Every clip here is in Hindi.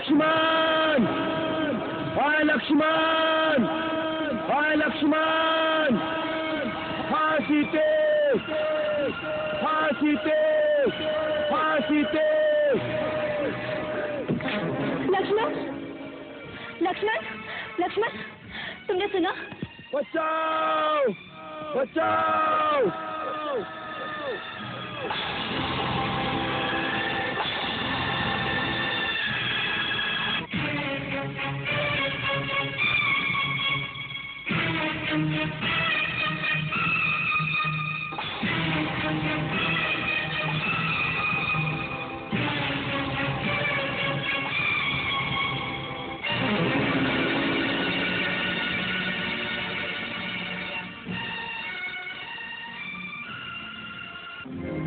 लक्ष्मण, हाय लक्ष्मण, हाय लक्ष्मण, हाँ सीते, हाँ सीते, हाँ सीते। लक्ष्मण, लक्ष्मण, लक्ष्मण, तुमने सुना? बचाओ, बचाओ।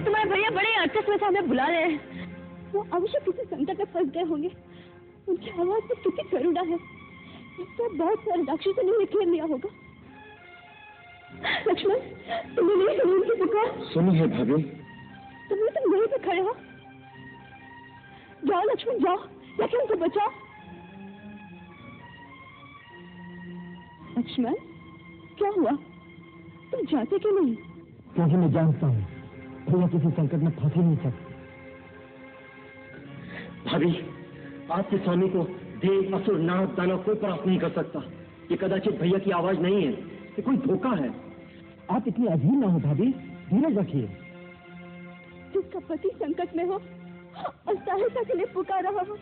तुम्हारे भैया बड़े अटकस में हमें बुला रहे हैं। वो अवश्य किसी संकट में फंस गए होंगे। उनकी आवाज में कितनी करुणा है। इससे बहुत सारे राक्षसों ने उन्हें घेर लिया होगा। लक्ष्मण, तुमने नहीं सुनी उनकी पुकार? सुनी है भाभी। तुम यहीं पे खड़े हो। जाओ लक्ष्मण, जाओ, लक्ष्मण को बचाओ। लक्ष्मण, क्या हुआ? तुम जाते क्यों नहीं? क्योंकि मैं जानता हूँ भैया किसी संकट में फंस ही नहीं सकते। भाभी, आपके स्वामी को देव, असुर, नाग, दानव कोई परास्त नहीं कर सकता। ये कदाचित भैया की आवाज नहीं है, ये कोई धोखा है। आप इतनी अजीब ना हो भाभी, धीरज रखिए। जिसका पति संकट में हो और सहायता के लिए पुकार रहा हो,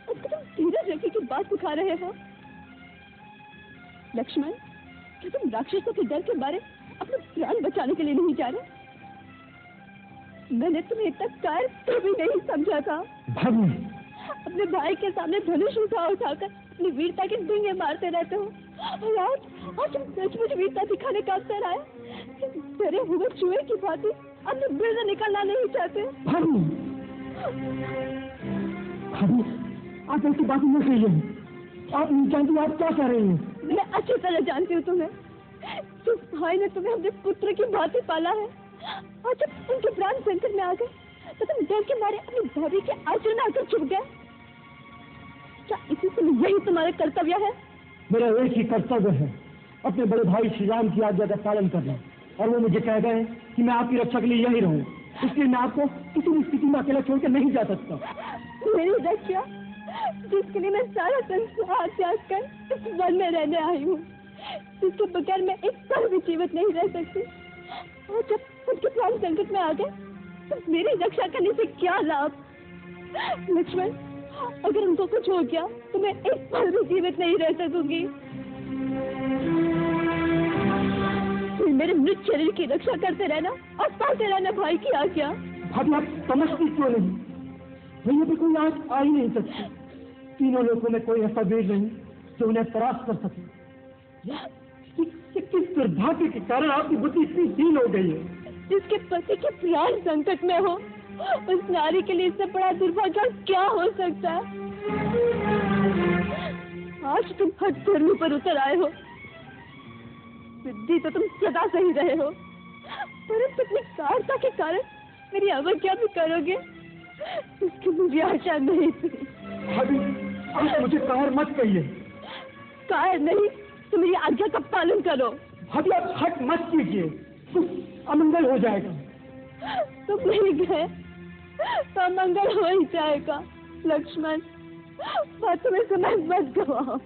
उसको तुम धीरज रखने की बात सिखा रहे हो। लक्ष्मण, क्या तुम राक्षसों के डर के बारे अपने प्राण बचाने के लिए नहीं जा रहे? मैंने तुम्हें तक कायर कभी नहीं समझा था। भाभी, अपने भाई के सामने धनुष उठाकर अपनी वीरता के डींगे मारते रहते हो। और आज तुम सचमुच वीरता दिखाने का अवसर आया। डरे हुए चूहे की भांति अपने बिल से निकलना नहीं चाहते। भाभी, भाभी, आप ऐसी बातें न कहिए। आप नहीं जानती आप क्या कह रही हैं। मैं अच्छी तरह जानती हूँ तुम्हें। जिस भाई ने तुम्हें अपने पुत्र की भांति पाला है, और जब उनके प्राण संकट में आ गए तो तुम डर के मारे अपनी भाभी के आंचल में आकर छुप गए। क्या इसी से यही तुम्हारा कर्तव्य है? मेरा एक ही कर्तव्य है, अपने बड़े भाई श्री राम की आज्ञा का पालन करना। और वो मुझे कह गए कि मैं आपकी रक्षा के लिए यही रहूं, इसलिए मैं आपको किसी भी स्थिति में अकेला छोड़कर नहीं जा सकता। मेरी रक्षा, जिसके लिए मैं सारा संसार त्याग कर इस वन में रहने आई हूँ, जिसके बगैर मैं एक पल भी जीवित नहीं रह सकती। और जब उनके प्राण संकट में आ गए तो मेरी रक्षा करने से क्या लाभ? लक्ष्मण, अगर उनको कुछ हो गया तो मैं एक पल भी जीवित नहीं रह सकूंगी। मेरे मृत शरीर की रक्षा करते रहना और पाते रहना भाई की आज्ञा। भाभी, आप समझती क्यों नहीं? भैया भी कोई आज आ ही नहीं सकती। तीनों लोगों में कोई ऐसा वीर नहीं जो उन्हें परास्त कर सके। किस दुर्भाग्य के कारण आपकी बुद्धि इतनी दीन हो गई है। जिसके पति के प्राण संकट में हो, उस नारी के लिए इससे बड़ा दुर्भाग्य क्या हो सकता है? आज तुम हद धर्मी पर उतर आए हो। सिद्धि तो तुम सदा सही रहे हो, परंतु अपनी कारता के कारण मेरी अवज्ञा भी करोगे, इसकी मुझे आशा नहीं थी। भाभी, आप मुझे कायर मत कहिए। कायर नहीं, तुम मेरी आज्ञा का पालन करो। भाभी, आप हट मत कीजिए, कुछ अमंगल हो जाएगा। तुम नहीं गए तो अमंगल हो ही जाएगा। लक्ष्मण, बातों में समय मत गवाओ।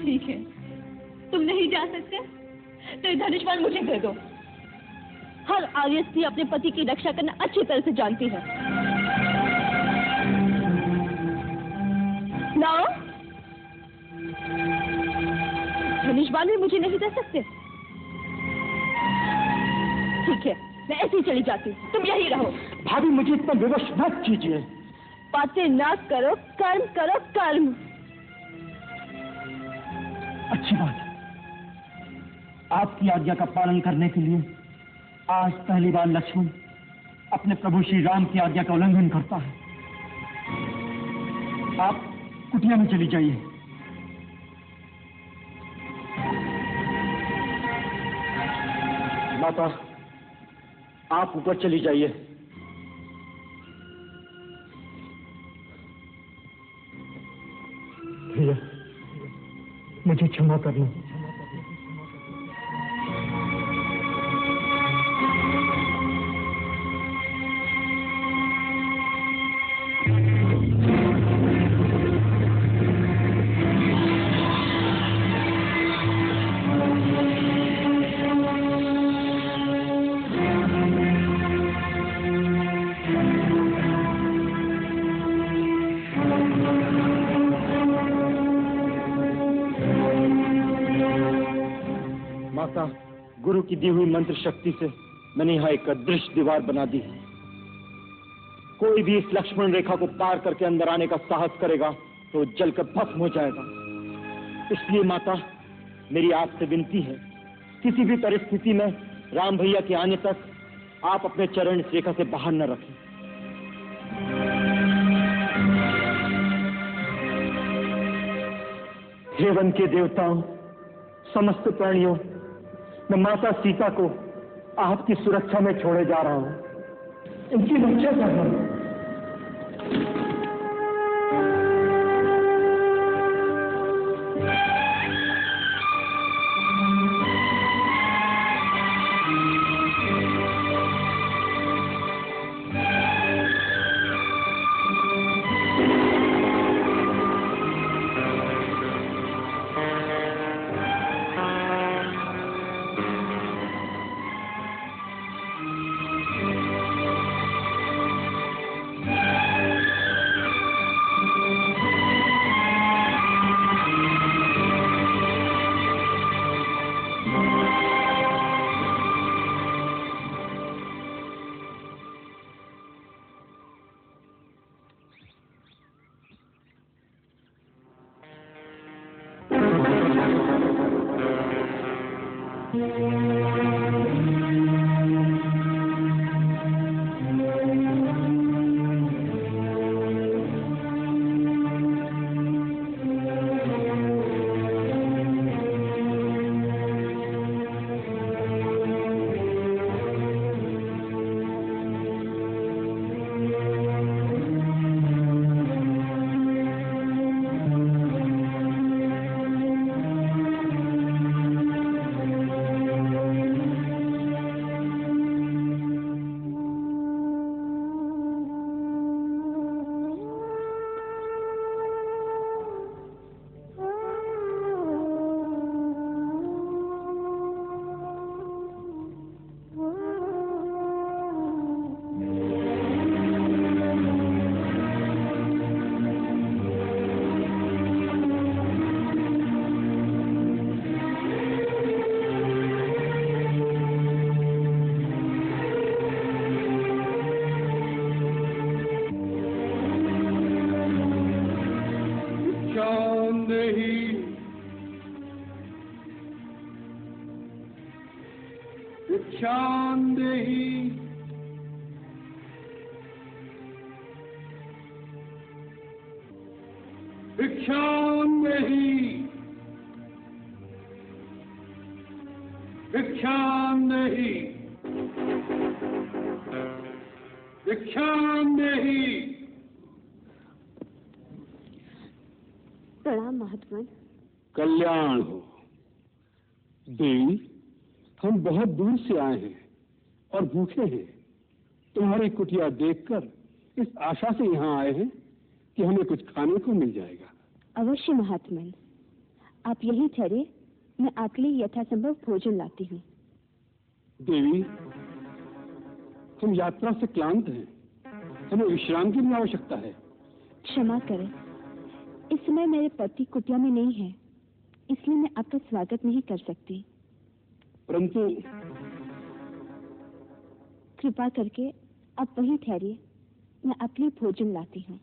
ठीक है, तुम नहीं जा सकते तो ये धनुष मुझे दे दो। हर आर्य स्त्री अपने पति की रक्षा करना अच्छी तरह से जानती है। लाओ। धनुष भी मुझे नहीं दे सकते। ठीक है, मैं ऐसे ही चली जाती हूँ, तुम यही रहो। भाभी, मुझे इतना विवश मत कीजिए। बातें ना करो, कर्म करो, कर्म। अच्छी बात है। आपकी आज्ञा का पालन करने के लिए आज पहली बार लक्ष्मण अपने प्रभु श्री राम की आज्ञा का उल्लंघन करता है। आप कुटिया में चली जाइए। माता, आप ऊपर चली जाइए। भैया, मुझे क्षमा करना। गुरु की दी हुई मंत्र शक्ति से मैंने यहाँ एक अदृश्य दीवार बना दी। कोई भी इस लक्ष्मण रेखा को पार करके अंदर आने का साहस करेगा तो जलकर भस्म हो जाएगा। इसलिए माता, मेरी आपसे विनती है, किसी भी परिस्थिति में राम भैया के आने तक आप अपने चरण इस रेखा से बाहर न रखें। हे वन के देवताओं, समस्त प्राणियों, मैं माता सीता को आपकी सुरक्षा में छोड़े जा रहा हूं। इनकी रक्षा कर रहा हूं। प्रणाम महात्मन। कल्याण हो देवी, हम बहुत दूर से आए हैं और भूखे हैं। तुम्हारी कुटिया देखकर इस आशा से यहाँ आए हैं कि हमें कुछ खाने को मिल जाएगा। अवश्य महात्मन, आप यहीं ठहरे, मैं आपके लिए यथासंभव भोजन लाती हूँ। देवी, हम यात्रा से क्लांत हैं, हमें विश्राम की भी आवश्यकता है। क्षमा करें, इस समय मेरे पति कुटिया में नहीं है, इसलिए मैं आपका स्वागत नहीं कर सकती। परंतु कृपा करके आप वहीं ठहरिए, मैं आपके लिए भोजन लाती हूँ।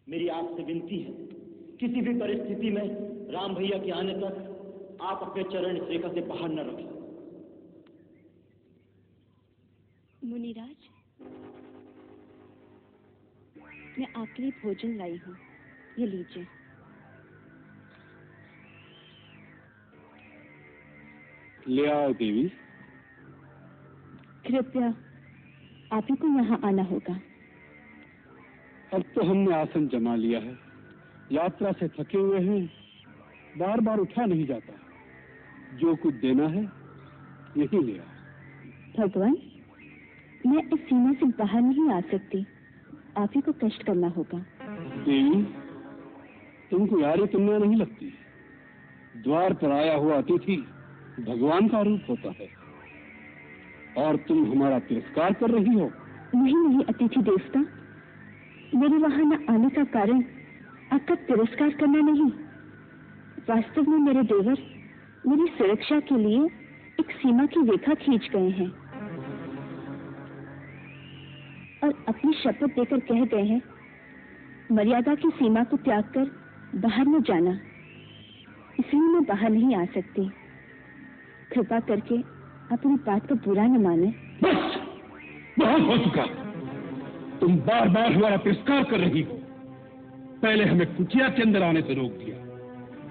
मेरी आपसे विनती है, किसी भी परिस्थिति में राम भैया के आने तक आप अपने चरण इस रेखा से बाहर न रखें। मुनिराज, मैं आपके लिए भोजन लाई हूँ, ये लीजिए। ले आओ देवी। कृपया आप ही को यहाँ आना होगा। अब तो हमने आसन जमा लिया है, यात्रा से थके हुए हैं, बार बार उठा नहीं जाता। जो कुछ देना है यही ले आओ। भगवान, मैं इस सीमा से बाहर नहीं आ सकती, आप ही को कष्ट करना होगा। देवी, तुमको यारी कन्या नहीं लगती? द्वार पर आया हुआ अतिथि भगवान का रूप होता है और तुम हमारा तिरस्कार कर रही हो। नहीं अतिथि देवता, मेरे वहां न आने का कारण आपका तिरस्कार करना नहीं। वास्तव में मेरे देवर मेरी सुरक्षा के लिए एक सीमा की रेखा खींच गए हैं और अपनी शपथ देकर कह गए हैं, मर्यादा की सीमा को त्याग कर बाहर न जाना। इसलिए मैं बाहर नहीं आ सकती। कृपा करके अपनी बात को बुरा न माने। बस, बहुत हो चुका। तुम बार बार हमारा तिरस्कार कर रही हो। पहले हमें कुटिया के अंदर आने से रोक दिया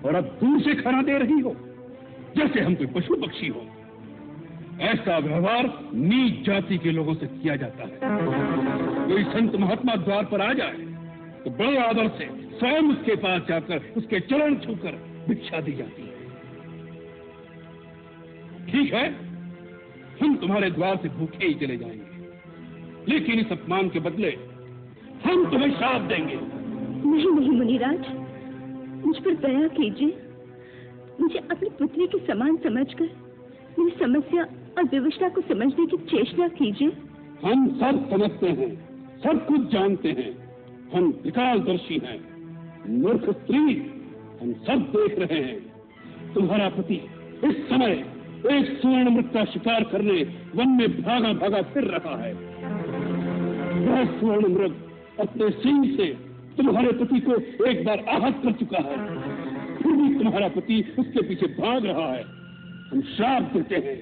और अब दूर से खाना दे रही हो, जैसे हम कोई पशु पक्षी हो। ऐसा व्यवहार नीच जाति के लोगों से किया जाता है। कोई संत महात्मा द्वार पर आ जाए तो बड़े आदर से स्वयं उसके पास जाकर उसके चरण छूकर भिक्षा दी जाती है। ठीक है, हम तुम्हारे द्वार से भूखे ही चले जाएंगे, लेकिन इस अपमान के बदले हम तुम्हें श्राप देंगे। नहीं मुनिराज, मुझ पर दया कीजिए। मुझे अपनी पुत्री के समान समझकर मेरी समस्या और विवशता को समझने की चेष्टा कीजिए। हम सब समझते हैं, सब कुछ जानते हैं। हम विकासदर्शी हैं, मूर्ख स्त्री। हम सब देख रहे हैं। तुम्हारा पति इस समय एक स्वर्ण मृग का शिकार करने वन में भागा भागा फिर रहा है। वह स्वर्ण मृग अपने सींग से तुम्हारे पति को एक बार आहत कर चुका है, फिर भी तुम्हारा पति उसके पीछे भाग रहा है। हम श्राप देते हैं,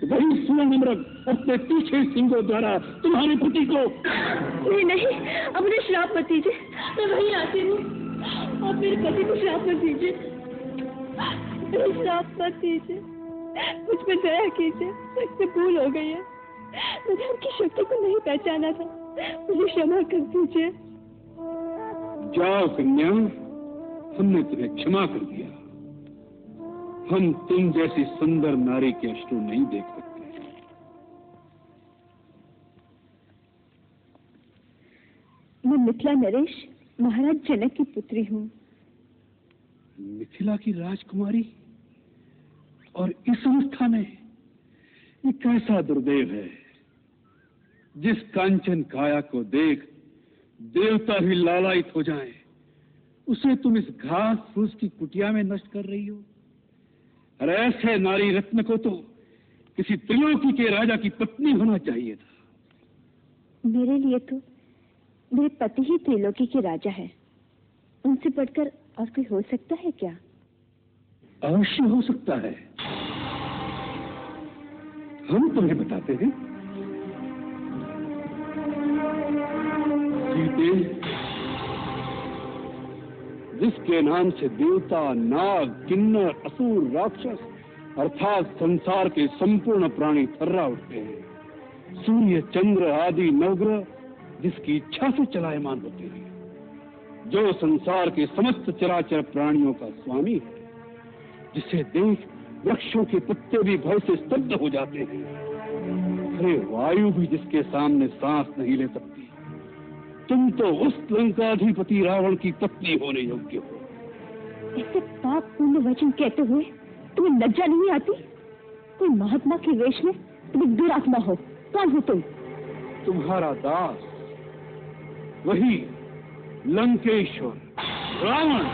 वही स्वर्ण मृग अपने तीखे सिंगों द्वारा तुम्हारे पति को। नहीं, अपने श्राप मत दीजिए। मैं वहीं आती हूँ। आप मेरे पति को श्राप मत दीजिए। श्राप मत दीजिए। मुझ पर दया कीजिए। मुझसे भूल हो गई है। मैंने उनकी शक्ति को नहीं पहचाना था। मुझे क्षमा कर दीजिए। जाओ कन्या, हमने तुम्हें क्षमा कर दिया। हम तुम जैसी सुंदर नारी के अश्रु नहीं देख सकते। मैं मिथिला नरेश, महाराज जनक की पुत्री हूँ। मिथिला की राजकुमारी, और इस अवस्था में ये कैसा दुर्दैव है। जिस कांचन काया को देख देवता भी लालायित हो जाए, उसे तुम इस घास फूस की कुटिया में नष्ट कर रही हो। अरे ऐसे नारी रत्न को तो किसी त्रिलोकी के राजा की पत्नी होना चाहिए था। मेरे लिए तो मेरे पति ही त्रिलोकी के राजा है। उनसे बढ़कर और कोई हो सकता है क्या? अवश्य हो सकता है। हम तुम्हें बताते हैं। सीते, जिसके नाम से देवता, नाग, किन्नर, असुर, राक्षस अर्थात संसार के संपूर्ण प्राणी थर्रा उठते हैं, सूर्य चंद्र आदि नवग्रह जिसकी इच्छा से चलायमान होते हैं, जो संसार के समस्त चराचर प्राणियों का स्वामी है, जिसे देख वृक्षों के पत्ते भी भय से स्तब्ध हो जाते हैं, अरे वायु भी जिसके सामने सांस नहीं ले सकती, तुम तो उस लंकाधिपति रावण की पत्नी होने योग्य हो। ऐसे पाप पूर्ण वचन कहते हुए तुम्हें लज्जा नहीं आती? कोई महात्मा के वेश में तुम एक दुरात्मा हो। कौन हो तुम? तुम्हारा दास, वही लंकेश्वर रावण।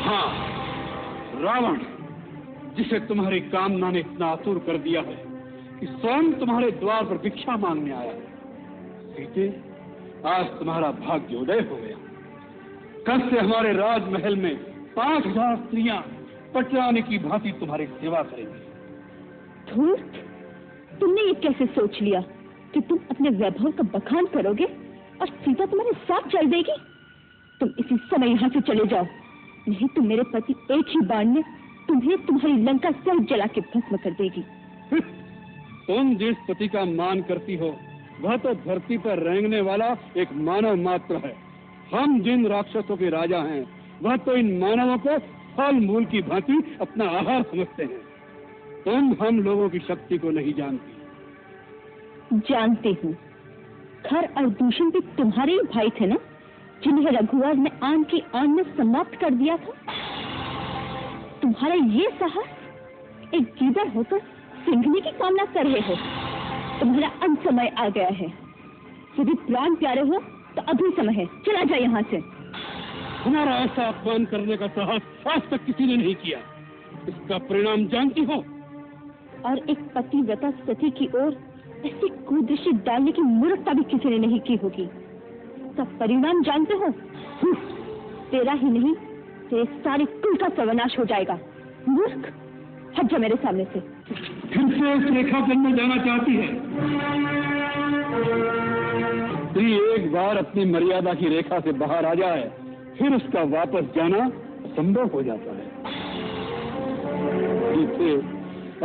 हाँ, रावण, जिसे तुम्हारी कामना ने इतना आतुर कर दिया है कि स्वयं तुम्हारे द्वार पर भिक्षा मांगने आया है। सीते, आज तुम्हारा भाग्योदय हो गया। कल से हमारे राजमहल में 5000 स्त्रियां पटरानी की भांति तुम्हारी सेवा करेंगी। धूर्त, तुमने ये कैसे सोच लिया कि तुम अपने वैभव का बखान करोगे और सीता तुम्हारे साथ चल देगी? तुम इसी समय यहाँ से चले जाओ, नहीं तो मेरे पति एक ही बाण में तुम्हें तुम्हारी लंका सब जला के भस्म कर देगी। तुम जिस पति का मान करती हो वह तो धरती पर रेंगने वाला एक मानव मात्र है। हम जिन राक्षसों के राजा हैं वह तो इन मानवों को फल मूल की भांति अपना आहार समझते हैं। तुम हम लोगों की शक्ति को नहीं जानती। जानती हूँ। खर और दूषण भी तुम्हारे ही भाई थे ना, जिन्हें रघुवर ने आन की आन में समाप्त कर दिया था। तुम्हारा ये साहस, एक गीदड़ होकर सिंघनी की कामना कर रहे हो। तुम्हारा अंत समय आ गया है। यदि प्राण प्यारे हो तो अभी समय है, चला जाए यहाँ से। तुम्हारा ऐसा अपमान करने का साहस आज तक किसी ने नहीं किया। इसका परिणाम जानती हो? और एक पतिव्रता सती की ओर ऐसी कुदृष्टि डालने की मूर्खता भी किसी ने नहीं की होगी। इसका परिणाम जानते हो? तेरा ही नहीं, तेरे सारे कुल का सर्वनाश हो जाएगा। मूर्ख, हट जा मेरे सामने से। फिर से इस रेखाखंड में जाना चाहती है? स्त्री एक बार अपनी मर्यादा की रेखा से बाहर आ जाए फिर उसका वापस जाना असंभव हो जाता है। इसे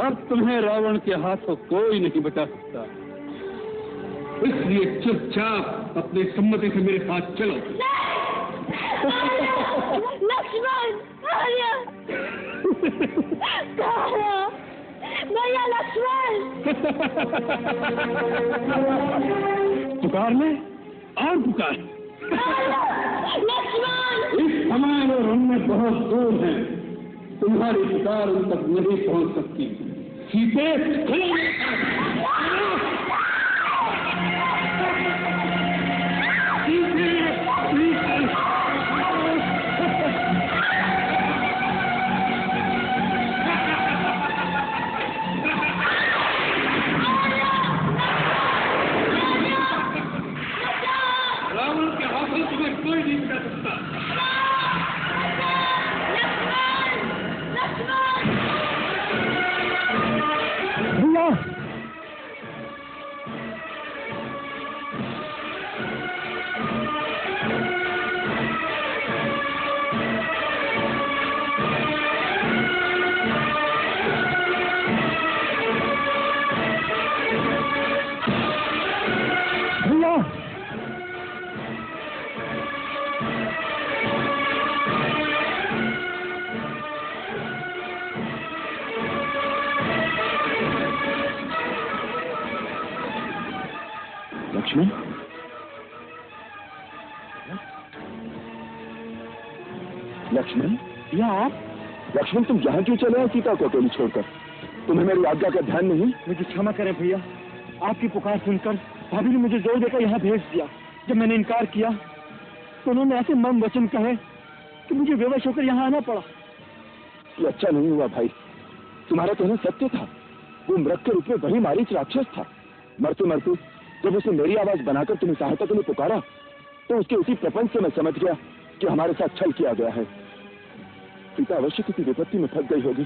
अब तुम्हें रावण के हाथों कोई नहीं बचा सकता। इसलिए चुपचाप अपनी सम्मति से मेरे साथ चलो। लक्ष्मण, भैया लक्ष्मण। पुकार ले और पुकार। लक्ष्मण, इस समय और उनमें बहुत दूर हैं। तुम्हारी पुकार उन तक नहीं पहुंच सकती। सीते, रावण के हाथों तुम्हें कोई नहीं बचा सकता। भैया, लक्ष्मण, लक्ष्मण, या आप? लक्ष्मण, तुम यहाँ क्यों चले हैं सीता को अकेली छोड़कर? तुम्हें मेरी आज्ञा का ध्यान नहीं? मुझे क्षमा करें भैया, आपकी पुकार सुनकर भाभी ने मुझे जोर देकर यहाँ भेज दिया। जब मैंने इनकार किया तो उन्होंने ऐसे मर्म वचन कहे कि मुझे बेवश होकर यहाँ आना पड़ा। ये अच्छा नहीं हुआ भाई। तुम्हारा कहना सत्य था। वो मृग के रूप में वही मारीच राक्षस था। मरते मरते जब उसने मेरी आवाज बनाकर तुम्हें सहायता के लिए पुकारा तो उसके उसी प्रपंच से मैं समझ गया कि हमारे साथ छल किया गया है। सीता अवश्य किसी विपत्ति में फंस गई होगी।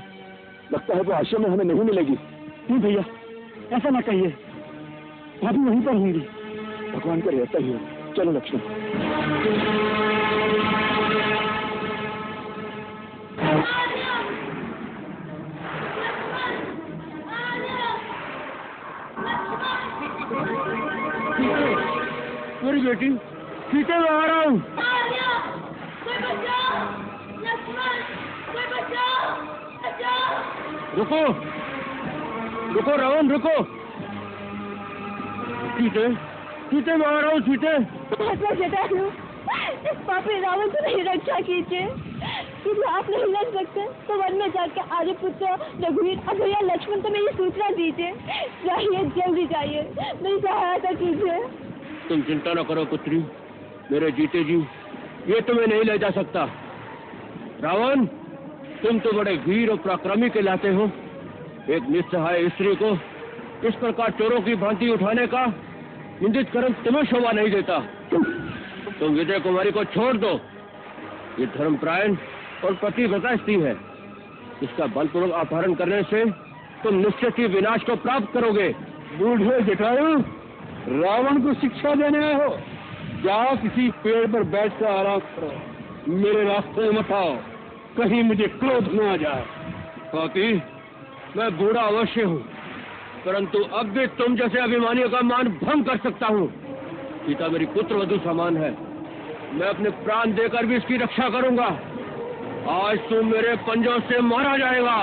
लगता है वो आश्रम में हमें नहीं मिलेगी। नहीं भैया, ऐसा ना कहिए, भाभी वहीं पर होंगी। भगवान करे ऐसा ही हो। चलो लक्ष्मण। बेटी, सीते में आ रहा हूँ। कोई बचाओ! लक्ष्मण, कोई बचाओ! बचाओ! रुको, रुको रावण, रुको। सीते, सीते में आ रहा हूँ, सीते। जटायु, इस पापी रावण को नहीं रक्षा कीजिए। यदि आप नहीं लड़ सकते तो वन में जाकर आर्यपुत्र, रघुवीर और भैया लक्ष्मण को मेरी सूचना दीजिए। जाइए, जल्दी जाइए, मेरी सहायता कीजिए। तुम चिंता न करो पुत्री, मेरे जीते जी ये तुम्हें नहीं ले जा सकता। रावण, तुम तो बड़े वीर और पराक्रमी कहलाते हो। एक निस्सहाय स्त्री को इस प्रकार चोरों की भांति उठाने का निंदित कर्म तुम्हें शोभा नहीं देता। तुम विजय कुमारी को छोड़ दो। ये धर्मपरायण और पतिव्रता स्त्री है। इसका बलपूर्वक अपहरण करने से तुम निश्चित ही विनाश को प्राप्त करोगे। बूढ़े जटायु, रावण को शिक्षा देने आए हो? जाओ किसी पेड़ पर बैठकर आराम करो, मेरे रास्ते मत आओ, कहीं मुझे क्रोध न आ जाए। स्वाति, मैं बूढ़ा अवश्य हूँ, परंतु अब भी तुम जैसे अभिमानियों का मान भंग कर सकता हूँ। सीता मेरी पुत्र वधू समान है, मैं अपने प्राण देकर भी इसकी रक्षा करूंगा। आज तुम मेरे पंजों से मारा जाएगा।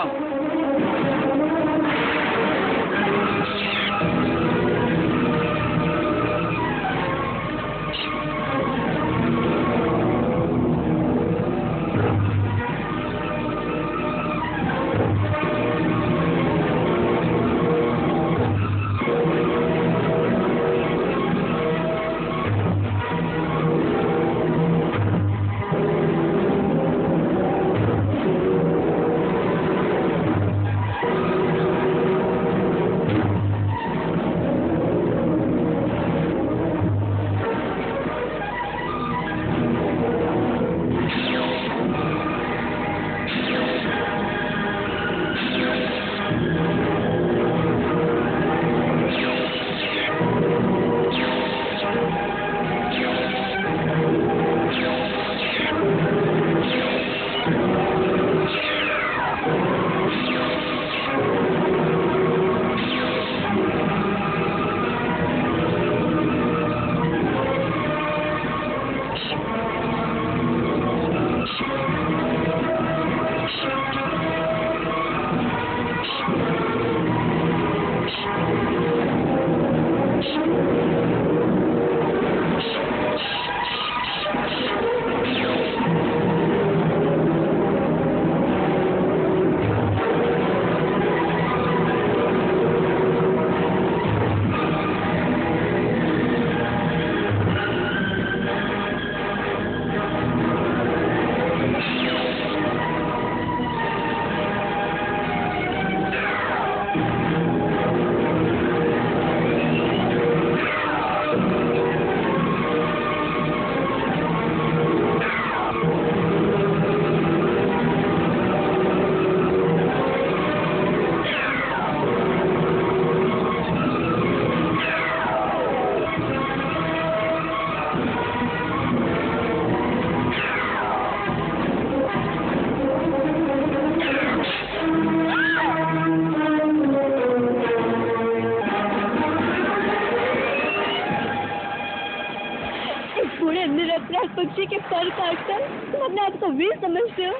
पक्षी के पर काटकर तुम अपने आप को वीर समझते हो?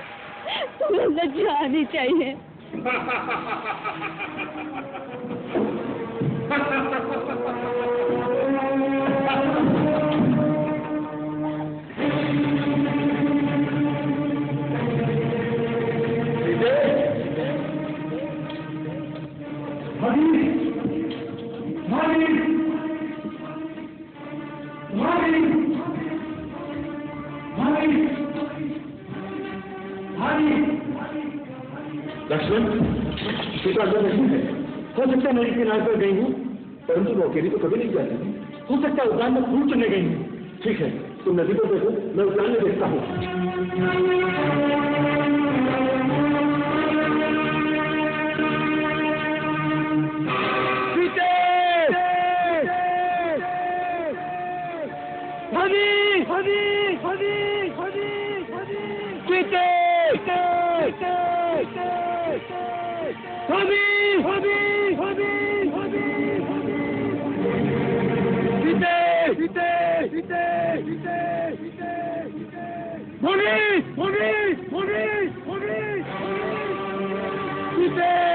तुम्हें लज्जा आनी चाहिए। लक्ष्मण, सीता अंदर नहीं है। हो सकता है मेरी किनारे पर गई हूँ, परंतु वो अकेली तो कभी नहीं जाती। हो सकता है उद्यान में फूल चुनने गई हूँ। ठीक है, तुम नदी पर देखो, मैं उद्यान में देखता हूँ। सीते पुलिस पुलिस पुलिस पुलिस